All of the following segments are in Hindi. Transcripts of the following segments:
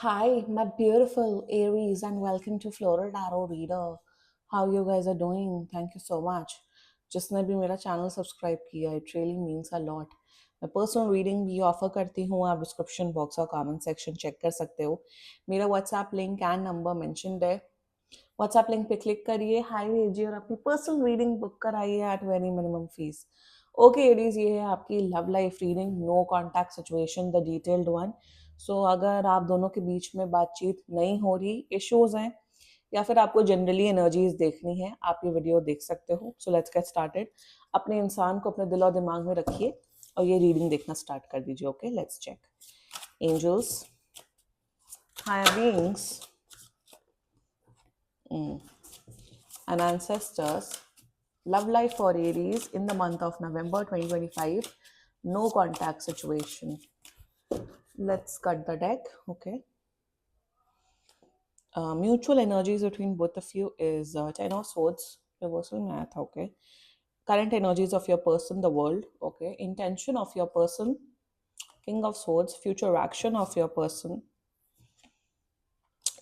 Hi, my beautiful Aries, and welcome to Floral Tarot Reader. How you guys are doing? Thank you so much. जिसने भी मेरा चैनल सब्सक्राइब किया, it really means a lot. मैं पर्सनल रीडिंग भी ऑफर करती हूँ। आप डिस्क्रिप्शन बॉक्स और कमेंट सेक्शन चेक कर सकते हो। मेरा WhatsApp link and number mentioned है। व्हाट्सएप लिंक पे क्लिक करिए, हाई भेजिए और अपनी पर्सनल रीडिंग बुक कराइए at very minimum fees. Okay ladies, ये है आपकी love life reading, no contact situation, the detailed one. So अगर आप दोनों के बीच में बातचीत नहीं हो रही, इश्यूज हैं, या फिर आपको जनरली एनर्जीज देखनी है, आप ये वीडियो देख सकते हो। So let's get started. अपने इंसान को अपने दिल और दिमाग में रखिए और ये रीडिंग देखना स्टार्ट कर दीजिए। Okay, let's check. Angels, higher beings and ancestors, love life for Aries in the month of November 2025, no contact situation. Let's cut the deck. Okay. Mutual energies between both of you is Ten of Swords, reversal math. Okay. Current energies of your person, the world. Okay. Intention of your person, King of Swords. Future action of your person,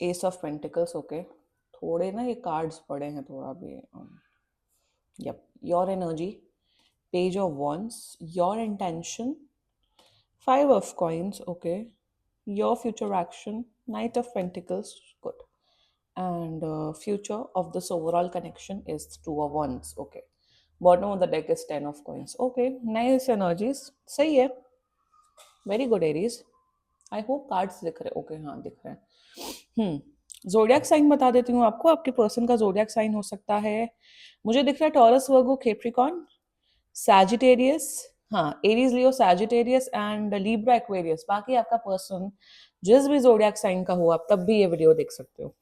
Ace of Pentacles. Okay. थोड़े ना ये कार्ड्स पड़े हैं थोड़ा भी। Yep. Your energy, Page of Wands. Your intention, Five of Coins. Okay. Your future action, Knight of Pentacles. Good. And future of this overall connection is Two of Wands. Okay. Bottom of the deck is Ten of Coins. Okay. Nice energies. सही है. Very good Aries. I hope cards दिख रहे। ओके, हाँ दिख रहे हैं। जोडियक साइन बता देती हूँ आपको। आपके पर्सन का जोडियक साइन हो सकता है, मुझे दिख रहा है टॉरस, वर्गो, कैप्रिकॉर्न, सैजिटेरियस, हाँ Aries, Leo, Sagittarius and Libra, Aquarius. बाकी आपका पर्सन जिस भी जोडियक साइन का हो, आप तब भी ये वीडियो देख सकते हो।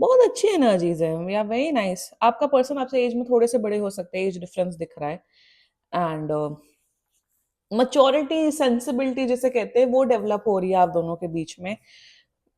बहुत अच्छी एनर्जीज है, या वेरी नाइस। आपका पर्सन आपसे एज में थोड़े से बड़े हो सकते हैं, एज डिफरेंस दिख रहा है। एंड मैच्योरिटी, सेंसिबिलिटी जिसे कहते हैं, वो डेवलप हो रही है आप दोनों के बीच में।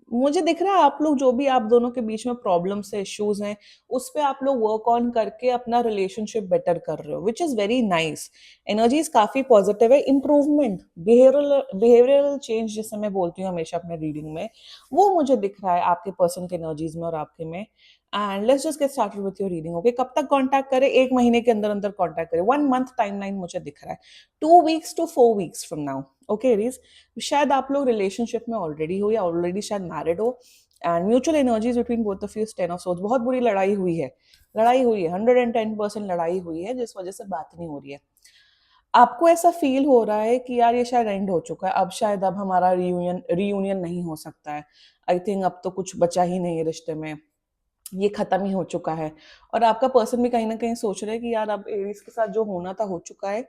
मुझे दिख रहा है आप लोग, जो भी आप दोनों के बीच में प्रॉब्लम्स है, इश्यूज हैं, उस पे आप लोग वर्क ऑन करके अपना रिलेशनशिप बेटर कर रहे हो, which is very nice. Energies काफी पॉजिटिव है। इंप्रूवमेंट, बिहेवियरल चेंज जिसे मैं बोलती हूँ हमेशा अपने रीडिंग में, वो मुझे दिख रहा है आपके पर्सन के एनर्जीज में और आपके में। And let's just get started with your reading. Okay, कब तक कांटेक्ट करें? एक महीने के अंदर अंदर कांटेक्ट करें। 1 मंथ टाइमलाइन मुझे दिख रहा है, 2 weeks to 4 weeks from now. Okay Aries, शायद आप लोग रिलेशनशिप में ऑलरेडी हो या ऑलरेडी शायद मैरिड हो। And mutual energies between both of you is ten of swords. बहुत बुरी लड़ाई हुई है, 110% लड़ाई हुई है, जिस वजह से बात नहीं हो रही है। आपको ऐसा फील हो रहा है कि यार ये शायद एंड हो चुका है, अब शायद अब हमारा रीयूनियन नहीं हो सकता है। आई थिंक अब तो कुछ बचा ही नहीं है रिश्ते में, ये खत्म ही हो चुका है। और आपका पर्सन भी कहीं ना कहीं सोच रहा है कि यार अब एरीज के साथ जो होना था हो चुका है।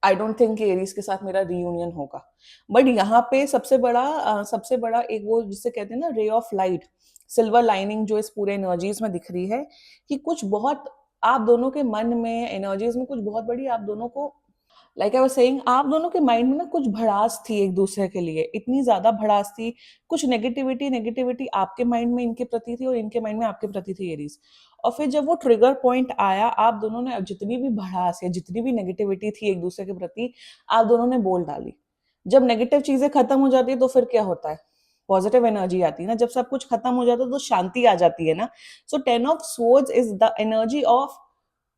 आई डोंट थिंक एरीज के साथ मेरा रीयूनियन होगा। बट यहाँ पे सबसे बड़ा एक वो जिसे कहते हैं ना, ray of light, silver lining जो इस पूरे एनर्जीज में दिख रही है, कि कुछ बहुत आप दोनों के मन में, एनर्जीज में कुछ बहुत बड़ी आप दोनों को, लाइक आई वाज सेइंग, आप दोनों के माइंड में ना कुछ भड़ास थी एक दूसरे के लिए, इतनी ज्यादा भड़ास थी। कुछ नेगेटिविटी नेगेटिविटी आपके माइंड में इनके प्रति थी और इनके माइंड में आपके प्रति थी एरीज। और फिर जब वो ट्रिगर पॉइंट आया, आप दोनों ने जितनी भी भड़ास या जितनी भी नेगेटिविटी थी एक दूसरे के प्रति, आप दोनों ने बोल डाली। जब नेगेटिव चीजें खत्म हो जाती है तो फिर क्या होता है? पॉजिटिव एनर्जी आती है ना। जब सब कुछ खत्म हो जाता है तो शांति आ जाती है ना। So ten of swords is the energy of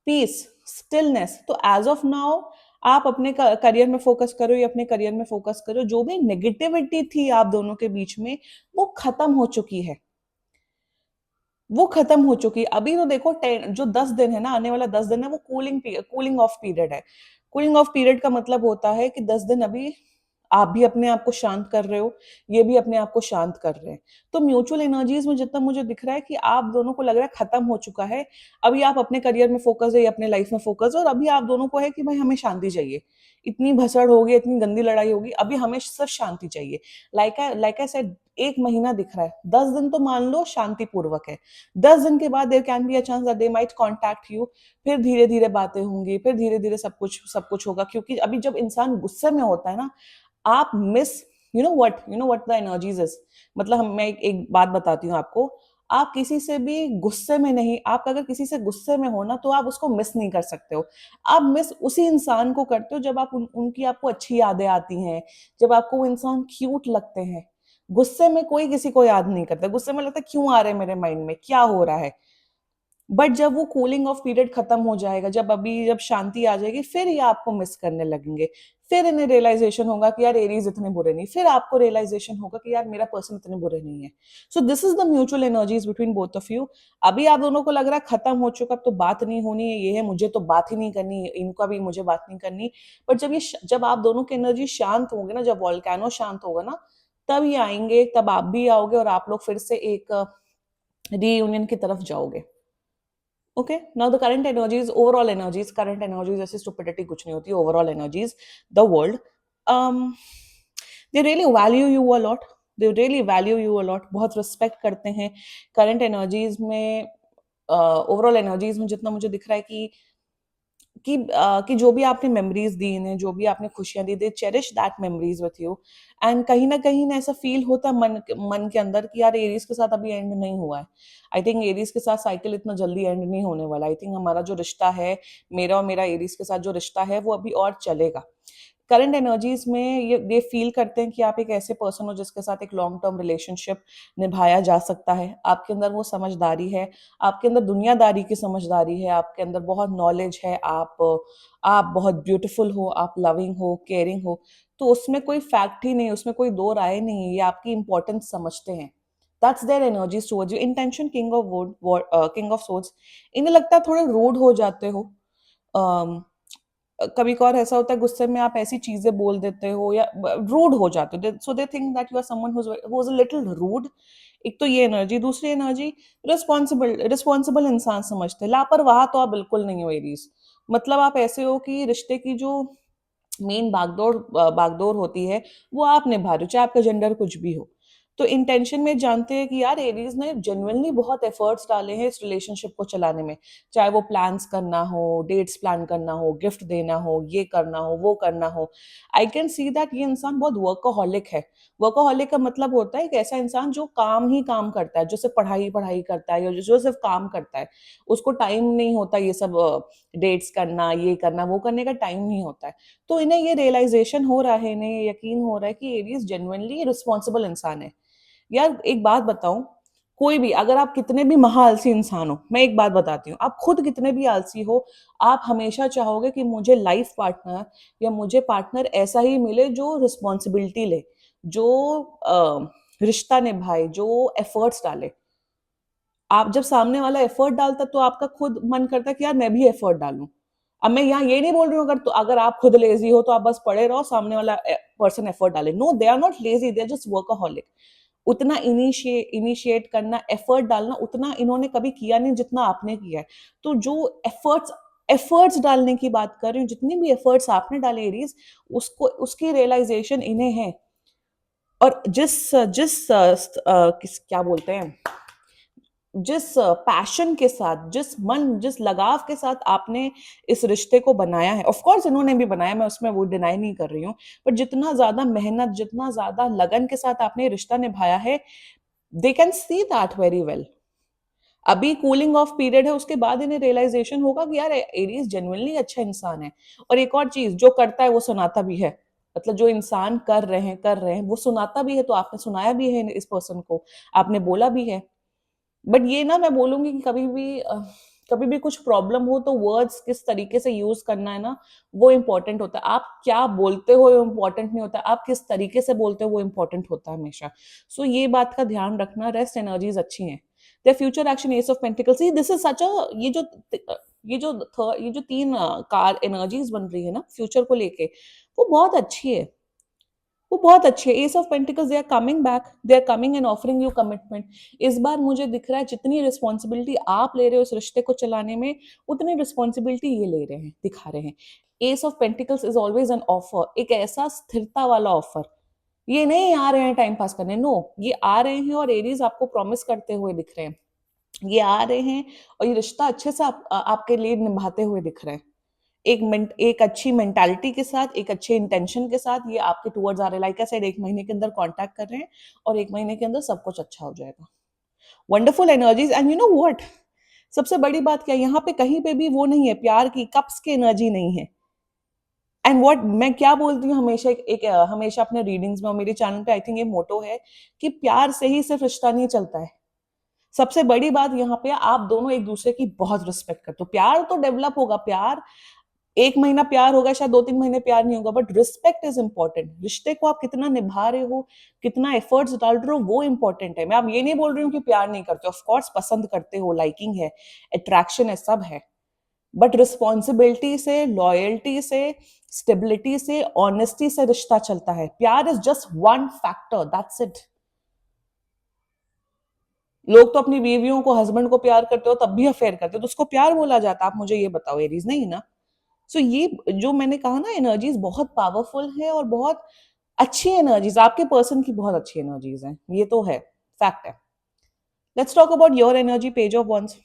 peace, stillness. तो एज ऑफ नाउ आप अपने करियर में फोकस करो या अपने करियर में फोकस करो। जो भी नेगेटिविटी थी आप दोनों के बीच में, वो खत्म हो चुकी है, वो खत्म हो चुकी है। अभी तो देखो, जो 10 दिन है ना, आने वाला 10 दिन है, वो कूलिंग ऑफ पीरियड है। कूलिंग ऑफ पीरियड का मतलब होता है कि 10 दिन अभी आप भी अपने आप को शांत कर रहे हो, ये भी अपने आप को शांत कर रहे हैं। तो म्यूचुअल एनर्जीज में जितना मुझे दिख रहा है कि आप दोनों को लग रहा है खत्म हो चुका है। अभी आप अपने करियर में फोकस है या अपने लाइफ में फोकस है, और अभी आप दोनों को है कि भाई हमें शांति चाहिए। इतनी भसड़ होगी, इतनी गंदी लड़ाई होगी, अभी हमें सिर्फ शांति चाहिए। लाइक आई सेड, एक महीना दिख रहा है, 10 दिन तो मान लो शांतिपूर्वक है। 10 दिन के बाद there can be a chance that they might contact you. फिर धीरे धीरे बातें होंगी, फिर धीरे धीरे सब कुछ होगा। क्योंकि अभी जब इंसान गुस्से में होता है ना, आप miss, you know what the energies is. मतलब मैं एक बात बताती हूँ आपको। आप किसी से भी गुस्से में नहीं, आप अगर किसी से गुस्से में हो ना, तो आप उसको मिस नहीं कर सकते हो। आप मिस उसी इंसान को करते हो जब आप उनकी आपको अच्छी यादें आती हैं, जब आपको वो इंसान क्यूट लगते हैं। गुस्से में कोई किसी को याद नहीं करता, गुस्से में लगता है क्यों आ रहे हैं मेरे माइंड में, क्या हो रहा है। बट जब वो कूलिंग ऑफ पीरियड खत्म हो जाएगा, जब शांति आ जाएगी, फिर ये आपको मिस करने लगेंगे। फिर इन्हें रियलाइजेशन होगा कि यार एरीज इतने बुरे नहीं, फिर आपको रियलाइजेशन होगा कि यार मेरा पर्सन इतने बुरे नहीं है। So this is the mutual energies between both of you. अभी आप दोनों को लग रहा है खत्म हो चुका, अब तो बात नहीं होनी है, ये है, मुझे तो बात ही नहीं करनी, इनका भी मुझे बात नहीं करनी। बट जब आप दोनों की एनर्जी शांत होंगे ना, जब वॉल्केनो शांत होगा ना, तब ये आएंगे, तब आप भी आओगे और आप लोग फिर से एक रीयूनियन की तरफ जाओगे। Okay, now the current energies, overall energies, current energies ऐसे stupidity कुछ नहीं होती, overall energies, the world, um, they really value you a lot, they really value you a lot, बहुत respect करते हैं current energies में, overall energies में जितना मुझे दिख रहा है कि जो भी आपने मेमोरीज दी इन्हें, जो भी आपने खुशियां दी, they cherish that memories with you. And कहीं ना ऐसा फील होता है मन के अंदर कि यार एरीज के साथ अभी एंड नहीं हुआ है। आई थिंक एरीज के साथ साइकिल इतना जल्दी एंड नहीं होने वाला। आई थिंक हमारा जो रिश्ता है, मेरा और मेरा एरीज के साथ जो रिश्ता है, वो अभी और चलेगा। करंट एनर्जीज में ये फील करते हैं कि आप एक ऐसे पर्सन हो जिसके साथ एक लॉन्ग टर्म रिलेशनशिप निभाया जा सकता है। आपके अंदर वो समझदारी है, आपके अंदर दुनियादारी की समझदारी है, आपके अंदर बहुत नॉलेज है, आप बहुत ब्यूटीफुल हो, आप लविंग हो, केयरिंग हो। तो उसमें कोई फैक्ट ही नहीं, उसमें कोई दो राय नहीं है, ये आपकी इंपॉर्टेंस समझते हैं। That's their energies towards you. Intention king of swords. इन्हें लगता है थोड़े रूड हो जाते हो। कभी कभार ऐसा होता है गुस्से में आप ऐसी चीजें बोल देते हो या रूड हो जाते हो, so they think that you are someone who is a little rude. एक तो ये एनर्जी, दूसरी एनर्जी रिस्पॉन्सिबल इंसान समझते हैं। लापरवाह तो आप बिल्कुल नहीं हो एरीज। मतलब आप ऐसे हो कि रिश्ते की जो मेन बागडोर होती है, वो आप निभा रहे हो, चाहे आपका जेंडर कुछ भी हो। तो इंटेंशन में जानते हैं कि यार एरीज ने जेन्युइनली बहुत एफर्ट्स डाले हैं इस रिलेशनशिप को चलाने में। चाहे वो प्लान्स करना हो, डेट्स प्लान करना हो, गिफ्ट देना हो, ये करना हो, वो करना हो। आई कैन सी दैट ये इंसान बहुत वर्कोहॉलिक है। वर्कोहॉलिक का मतलब होता है एक ऐसा इंसान जो काम ही काम करता है, जो सिर्फ पढ़ाई पढ़ाई करता है, या जो सिर्फ काम करता है। उसको टाइम नहीं होता ये सब डेट्स करना, ये करना, वो करने का टाइम नहीं होता है। तो इन्हें ये रियलाइजेशन हो रहा है, इन्हें ये यकीन हो रहा है कि एरीज जेन्युइनली रिस्पॉन्सिबल इंसान है। यार एक बात बताऊं, कोई भी, अगर आप कितने भी महाआलसी इंसान हो, मैं एक बात बताती हूँ, आप खुद कितने भी आलसी हो, आप हमेशा चाहोगे कि मुझे लाइफ पार्टनर या मुझे पार्टनर ऐसा ही मिले जो रिस्पॉन्सिबिलिटी ले, जो रिश्ता निभाए, जो एफर्ट्स डाले। आप जब सामने वाला एफर्ट डालता तो आपका खुद मन करता है कि यार मैं भी एफर्ट डालूं। अब मैं यहाँ ये नहीं बोल रही हूँ अगर आप खुद लेजी हो तो आप बस पड़े रहो, सामने वाला पर्सन एफर्ट डाले। No, they are not lazy, they are just workaholic. उतना इनिशिएट करना, एफर्ट डालना, उतना इन्होंने कभी किया नहीं जितना आपने किया है। तो जो एफर्ट्स डालने की बात कर रही हूँ, जितनी भी एफर्ट्स आपने डाले एरीज, उसको उसकी रियलाइजेशन इन्हें है। और जिस जिस क्या बोलते हैं, जिस पैशन के साथ, जिस लगाव के साथ आपने इस रिश्ते को बनाया है, ऑफ कोर्स इन्होंने भी बनाया, मैं उसमें वो डिनाई नहीं कर रही हूँ। पर जितना ज्यादा मेहनत, जितना ज्यादा लगन के साथ आपने रिश्ता निभाया है, they can see that very well. अभी कूलिंग ऑफ पीरियड है, उसके बाद इन्हें रियलाइजेशन होगा कि यार एरीज जेन्युइनली अच्छा इंसान है। और एक और चीज, जो करता है वो सुनाता भी है। मतलब जो इंसान कर रहे हैं वो सुनाता भी है। तो आपने सुनाया भी है इस पर्सन को, आपने बोला भी है। बट ये ना, मैं बोलूंगी कि कभी भी कुछ प्रॉब्लम हो तो वर्ड्स किस तरीके से यूज करना है ना, वो इंपॉर्टेंट होता है। आप क्या बोलते हो वो इंपॉर्टेंट नहीं होता, आप किस तरीके से बोलते हो वो इंपॉर्टेंट होता है हमेशा। सो ये बात का ध्यान रखना। रेस्ट एनर्जीज अच्छी हैं। The future action, ace of pentacles, this is such a, ये जो तीन कार एनर्जीज बन रही है ना फ्यूचर को लेके, वो बहुत अच्छी है। वो बहुत अच्छे, ace of pentacles, they are coming back, they are coming and offering you commitment. इस बार मुझे दिख रहा है जितनी रिस्पॉन्सिबिलिटी आप ले रहे हो इस रिश्ते को चलाने में, उतनी रिस्पॉन्सिबिलिटी ये ले रहे हैं, दिखा रहे हैं। S of pentacles is always an offer, एक ऐसा स्थिरता वाला ऑफर। ये नहीं आ रहे हैं टाइम पास करने, नो, ये आ रहे हैं और एरीज आपको प्रॉमिस करते हुए दिख रहे हैं। ये आ रहे हैं और ये रिश्ता अच्छे से आपके लिए निभाते हुए दिख रहे हैं। एक अच्छी मेंटालिटी के साथ, एक अच्छे इंटेंशन के साथ ये आपके टूवर्ड्स आ रहे हैं। लाइक आई सेड, 1 महीने के अंदर कांटेक्ट कर रहे हैं और 1 महीने के अंदर सब कुछ अच्छा हो जाएगा। Wonderful energies. And you know what, सबसे बड़ी बात क्या है, यहाँ पे कहीं पे भी वो नहीं है, प्यार की कप्स की एनर्जी नहीं है। एंड व्हाट मैं क्या बोलती हूँ हमेशा, हमेशा अपने रीडिंग्स में और मेरे चैनल पे आई थिंक ये मोटो है कि प्यार से ही सिर्फ रिश्ता नहीं चलता है। सबसे बड़ी बात यहाँ पे आप दोनों एक दूसरे की बहुत रिस्पेक्ट करते हो, प्यार तो डेवलप होगा, प्यार 1 महीना प्यार होगा, शायद 2-3 महीने प्यार नहीं होगा, बट रिस्पेक्ट इज इंपॉर्टेंट। रिश्ते को आप कितना निभा रहे हो, कितना एफर्ट्स डाल रहे हो, वो इंपॉर्टेंट है। मैं अब ये नहीं बोल रही हूँ कि प्यार नहीं करते, ऑफ कोर्स पसंद करते हो, लाइकिंग है, अट्रैक्शन है, सब है, बट रिस्पॉन्सिबिलिटी से, लॉयल्टी से, स्टेबिलिटी से, ऑनेस्टी से रिश्ता चलता है। प्यार is just one factor, that's it. लोग तो अपनी बीवियों को, हस्बैंड को प्यार करते हो तब भी अफेयर करते हो, तो उसको प्यार बोला जाता है? आप मुझे ये बताओ, एरीज नहीं ना। सो ये जो मैंने कहा ना, एनर्जीज बहुत पावरफुल है और बहुत अच्छी एनर्जीज, आपके पर्सन की बहुत अच्छी एनर्जीज हैं, ये तो है, फैक्ट है। Let's talk about your energy, page of wands.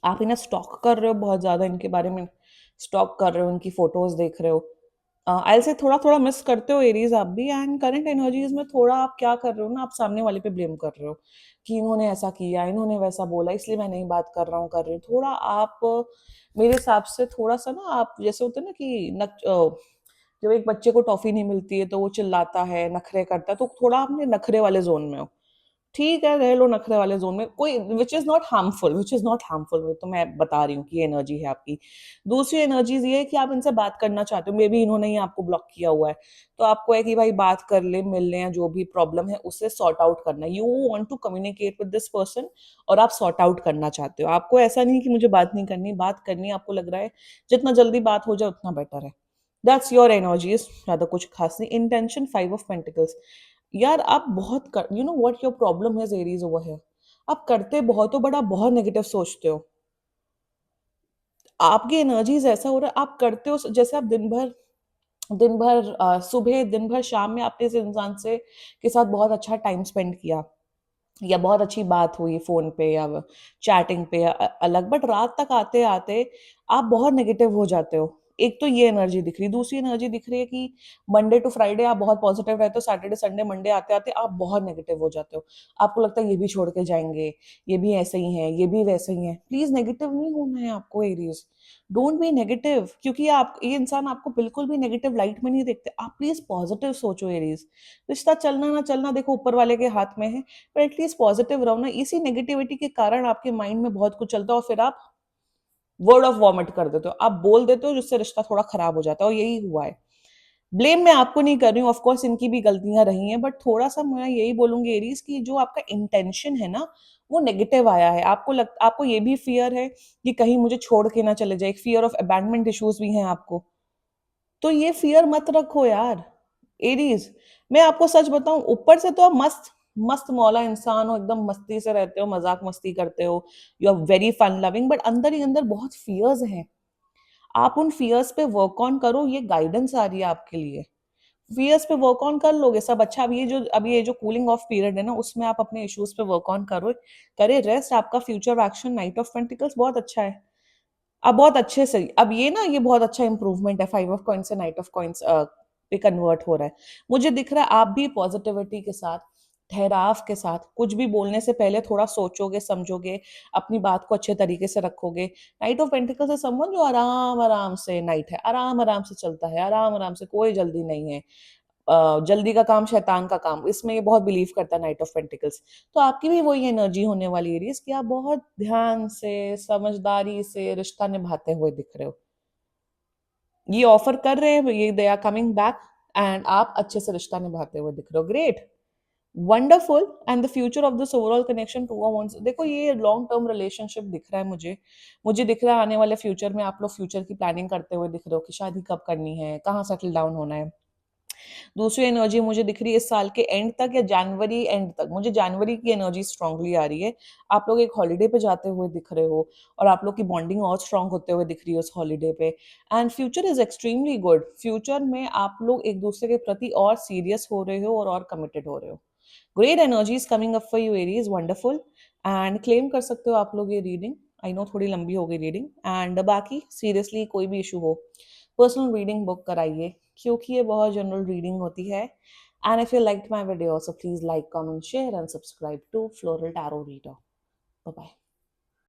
आप इन्हें स्टॉक कर रहे हो बहुत ज्यादा, इनके बारे में स्टॉक कर रहे हो, इनकी फोटोज देख रहे हो। आई से थोड़ा थोड़ा मिस करते हो एरीज आप भी, एंड करंट एनर्जीज में थोड़ा आप क्या कर रहे हो ना, आप सामने वाले पे ब्लेम कर रहे हो कि इन्होंने ऐसा किया, इन्होंने वैसा बोला, इसलिए मैं नहीं बात कर रहा हूँ, कर रही हूँ। थोड़ा आप मेरे हिसाब से थोड़ा सा ना, आप जैसे होते हैं ना कि जब एक बच्चे को टॉफी नहीं मिलती है तो वो चिल्लाता है, नखरे करता है, तो थोड़ा आपने नखरे वाले जोन में हो। ठीक है, रह लो नखरे वाले जोन में, कोई which is not harmful, which is not harmful, तो मैं बता रही हूँ कि ये एनर्जी है आपकी। दूसरी एनर्जीज ये है कि आप इनसे बात करना चाहते हो, मे बी इन्होंने ही आपको ब्लॉक किया हुआ है, तो आपको है कि भाई बात कर ले, मिल ले, या जो भी प्रॉब्लम है उसे सॉर्ट आउट करना है। You want to communicate with this person और आप सॉर्ट आउट करना चाहते हो। आपको ऐसा नहीं कि मुझे बात नहीं करनी, बात करनी है, आपको लग रहा है जितना जल्दी बात हो जाए उतना बेटर है। दैट्स योर एनर्जीज, ज्यादा कुछ खास नहीं। Intention, 5 of pentacles. यार आप बहुत कर, you know what your problem है एरीज ओवर है, आप करते बहुत हो बट आप बहुत नेगेटिव सोचते हो। आपकी एनर्जीज ऐसा हो रहा है, आप करते हो जैसे आप दिन भर सुबह, दिन भर शाम में आपने इस इंसान से के साथ बहुत अच्छा टाइम स्पेंड किया, या बहुत अच्छी बात हुई फोन पे या चैटिंग पे या अलग, बट रात तक आते आते आप बहुत नेगेटिव हो जाते हो। एक तो ये एनर्जी दिख रही, दूसरी एनर्जी दिख रही है कि मंडे टू फ्राइडे आप बहुत पॉजिटिव रहते हो, सैटरडे संडे मंडे आते आते आप बहुत नेगेटिव हो जाते हो। आपको लगता है ये भी छोड़ के जाएंगे, ये भी ऐसे ही है, ये भी वैसे ही है। प्लीज नेगेटिव नहीं होना है आपको एरीज, डोंट बी नेगेटिव, क्योंकि आप, ये इंसान आपको बिल्कुल भी नेगेटिव लाइट में नहीं देखते। आप प्लीज पॉजिटिव सोचो एरीज। रिश्ता चलना ना चलना देखो ऊपर वाले के हाथ में है, पर एटलीस्ट पॉजिटिव रहो ना। इसी नेगेटिविटी के कारण आपके माइंड में बहुत कुछ चलता है और फिर आप वर्ड ऑफ वॉमिट कर देते हो, आप बोल देते हो, जिससे रिश्ता थोड़ा खराब हो जाता है, और यही हुआ है। ब्लेम मैं आपको नहीं कर रही हूँ, ऑफकोर्स इनकी भी गलतियां रही हैं, बट थोड़ा सा मैं यही बोलूंगी एरीज की जो आपका इंटेंशन है ना, वो नेगेटिव आया है। आपको ये भी फियर है कि कहीं मुझे छोड़ के ना चले जाए, एक फियर ऑफ अबैंडमेंट इश्यूज भी हैं आपको, तो ये फियर मत रखो यार एरीज। मैं आपको सच बताऊं, ऊपर से तो आप मस्त मस्त मौला इंसान हो, एकदम मस्ती से रहते हो, मजाक मस्ती करते हो, you are very fun loving, but अंदर ही अंदर बहुत फियर्स हैं। आप उन फियर्स पे वर्क ऑन करो, ये गाइडेंस आ रही है आपके लिए। फियर्स पे वर्क ऑन कर लोगे सब अच्छा। अब ये जो कूलिंग ऑफ पीरियड है ना, उसमें आप अपने इश्यूज पे वर्क ऑन करो, करे रेस्ट। आपका future action, night of pentacles बहुत अच्छा है। अब बहुत अच्छे से, अब ये ना, ये बहुत अच्छा इंप्रूवमेंट है, 5 ऑफ कॉइन्स से नाइट ऑफ कॉइन्स पे कन्वर्ट हो रहा है। मुझे दिख रहा है आप भी पॉजिटिविटी के साथ, ठहराव के साथ, कुछ भी बोलने से पहले थोड़ा सोचोगे, समझोगे, अपनी बात को अच्छे तरीके से रखोगे। नाइट ऑफ पेंटिकल्स है समवन जो आराम आराम से, नाइट है, आराम आराम से चलता है, आराम आराम से, कोई जल्दी नहीं है। जल्दी का काम शैतान का काम, इसमें ये बहुत बिलीव करता है नाइट ऑफ पेंटिकल्स। तो आपकी भी वही एनर्जी होने वाली है कि आप बहुत ध्यान से, समझदारी से रिश्ता निभाते हुए दिख रहे हो। ये ऑफर कर रहे हैं, ये they are coming back, and आप अच्छे से रिश्ता निभाते हुए दिख रहे हो। Great, wonderful. And the future of this overall connection to wands, देखो ये लॉन्ग टर्म रिलेशनशिप दिख रहा है मुझे। मुझे दिख रहा है आने वाले फ्यूचर में आप लोग फ्यूचर की प्लानिंग करते हुए दिख रहे हो कि शादी कब करनी है, कहाँ सेटल डाउन होना है। दूसरी एनर्जी मुझे दिख रही है इस साल के एंड तक या जनवरी एंड तक, मुझे जनवरी की एनर्जी स्ट्रांगली आ रही है। आप लोग एक हॉलीडे पे जाते हुए दिख रहे हो, और आप लोग की बॉन्डिंग और स्ट्रांग होते हुए दिख रही है उस हॉलीडे पे। And future is extremely good. Future में आप लोग एक दूसरे के प्रति और सीरियस हो रहे हो और कमिटेड हो रहे हो। Great energies coming up for you Aries, wonderful. And claim कर सकते हो आप लोग ये रीडिंग। आई नो थोड़ी लंबी हो गई रीडिंग, एंड बाकी सीरियसली कोई भी इशू हो, पर्सनल रीडिंग बुक कराइए, क्योंकि ये बहुत जनरल रीडिंग होती है। And if you liked my video, so please like, comment, share and subscribe to floral tarot reader. Bye bye.